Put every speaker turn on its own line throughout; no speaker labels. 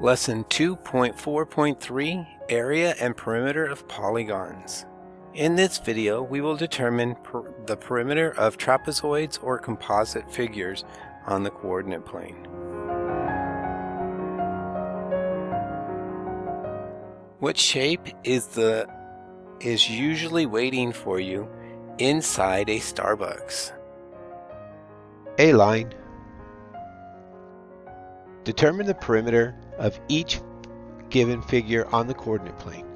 Lesson 2.4.3 Area and Perimeter of Polygons. In this video, we will determine the perimeter of trapezoids or composite figures on the coordinate plane. What shape is usually waiting for you inside a Starbucks?
A line. Determine the perimeter of each given figure on the coordinate plane.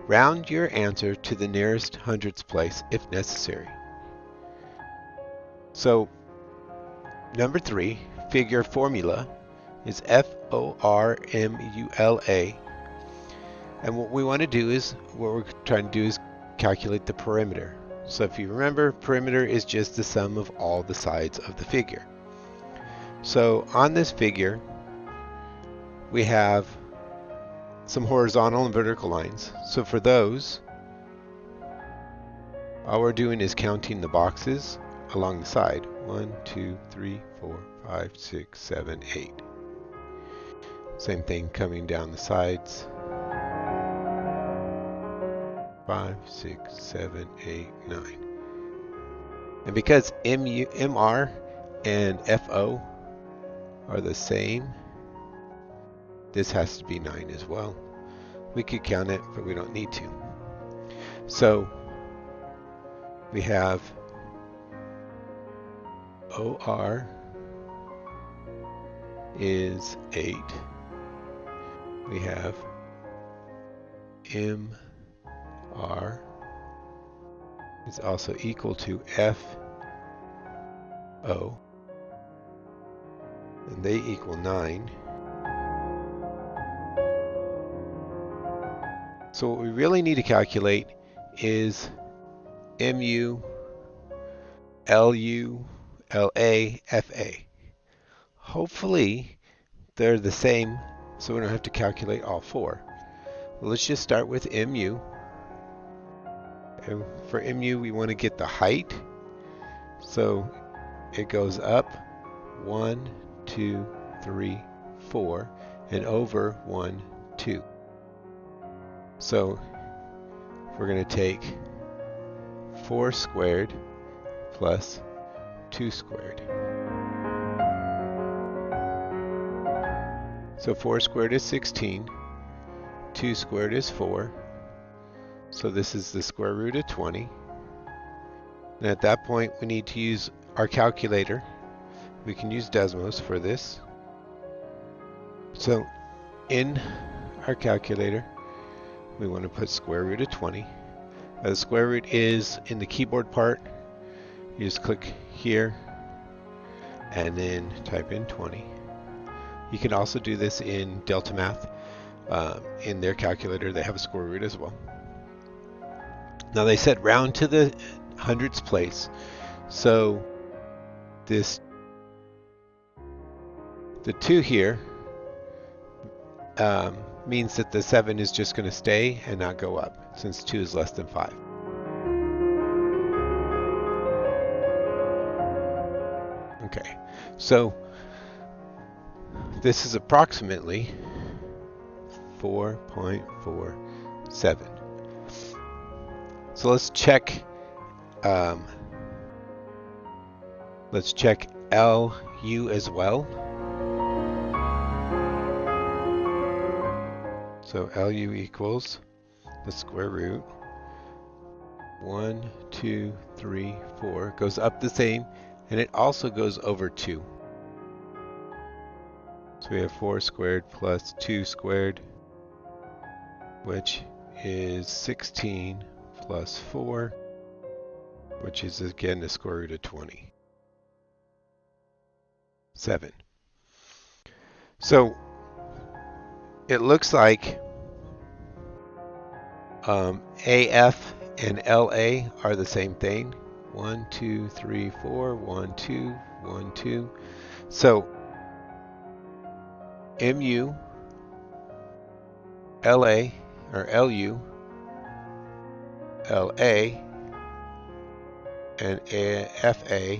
Round your answer to the nearest hundredths place if necessary. So, number 3, figure formula is F-O-R-M-U-L-A. And what we want to do is, what we're trying to do is calculate the perimeter. So if you remember, perimeter is just the sum of all the sides of the figure. So on this figure, we have some horizontal and vertical lines. So for those, all we're doing is counting the boxes along the side. 1, 2, 3, 4, 5, 6, 7, 8. Same thing coming down the sides. 5, 6, 7, 8, 9. And because MR and FO are the same, this has to be 9 as well. We could count it, but we don't need to. So we have OR is 8. We have MR is also equal to FO, and they equal 9. So what we really need to calculate is MU, LU, LA, FA. Hopefully they're the same, so we don't have to calculate all 4. Well, let's just start with MU. And for MU, we want to get the height. So it goes up 1, 2, 3, 4, and over 1, 2. So we're going to take 4 squared plus 2 squared. So 4 squared is 16, 2 squared is 4, so this is the square root of 20. And at that point we need to use our calculator. We can use Desmos for this. So in our calculator, we want to put square root of 20. The square root is in the keyboard part. You just click here and then type in 20. You can also do this in Delta Math. In their calculator, they have a square root as well. Now they said round to the hundredths place. So the 2 here means that the 7 is just going to stay and not go up, since 2 is less than 5. Okay, so this is approximately 4.47. So let's check LU as well. So LU equals the square root 1, 2, 3, 4. Goes up the same, and it also goes over 2. So we have 4 squared plus 2 squared, which is 16 plus 4, which is again the square root of 20. 7. So it looks like AF and LA are the same thing. 1, 2, 3, 4, 1, 2, 1, 2. So MU, LA, or LU, LA, and FA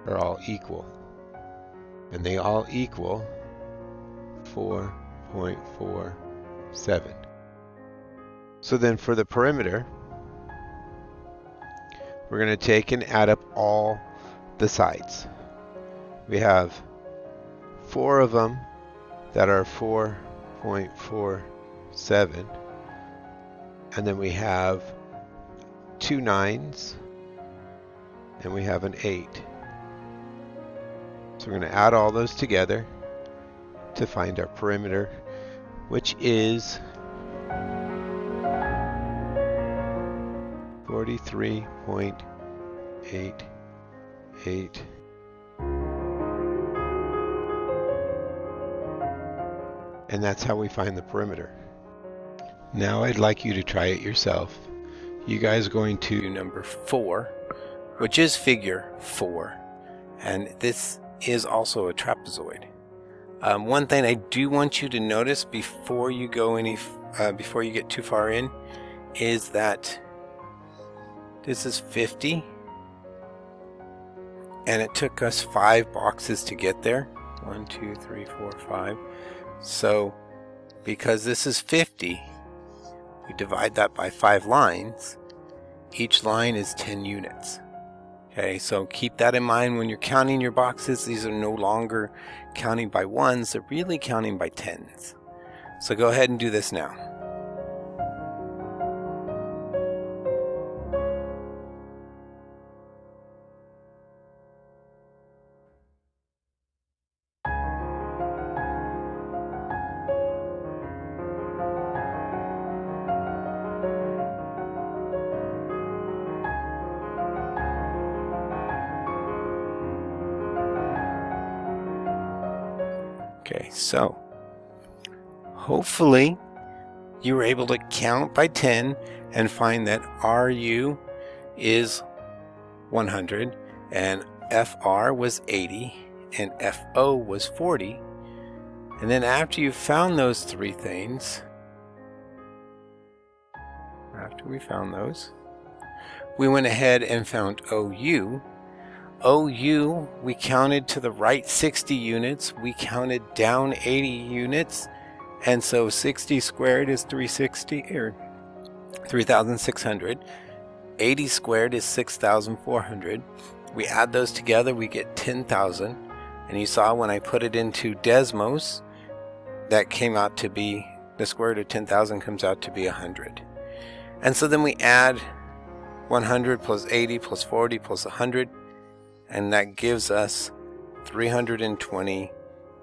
are all equal. And they all equal 34.47. So then for the perimeter, we're going to take and add up all the sides. We have 4 of them that are 4.47, and then we have 2 9s, and we have an 8. So we're going to add all those together to find our perimeter, which is 43.88. And that's how we find the perimeter. Now I'd like you to try it yourself. You guys are going to
do number 4, which is figure 4, and this is also a trapezoid. One thing I do want you to notice before you go before you get too far in is that this is 50, and it took us 5 boxes to get there. 1, 2, 3, 4, 5. So because this is 50, we divide that by 5 lines. Each line is 10 units. Okay, so keep that in mind when you're counting your boxes. These are no longer counting by ones, they're really counting by tens. So go ahead and do this now. Okay, so hopefully you were able to count by 10 and find that RU is 100 and FR was 80 and FO was 40. And then after you found those 3 things, after we found those, we went ahead and found OU. OU, we counted to the right 60 units, we counted down 80 units, and so 60 squared is 360, or 3,600. 80 squared is 6,400. We add those together, we get 10,000, and you saw when I put it into Desmos, that came out to be, the square root of 10,000 comes out to be 100. And so then we add 100 plus 80 plus 40 plus 100, and that gives us 320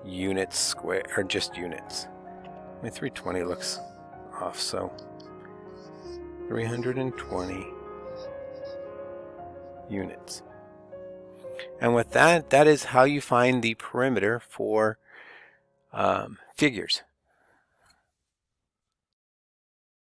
units square, or just units. My 320 looks off, so 320 units. And with that, that is how you find the perimeter for figures.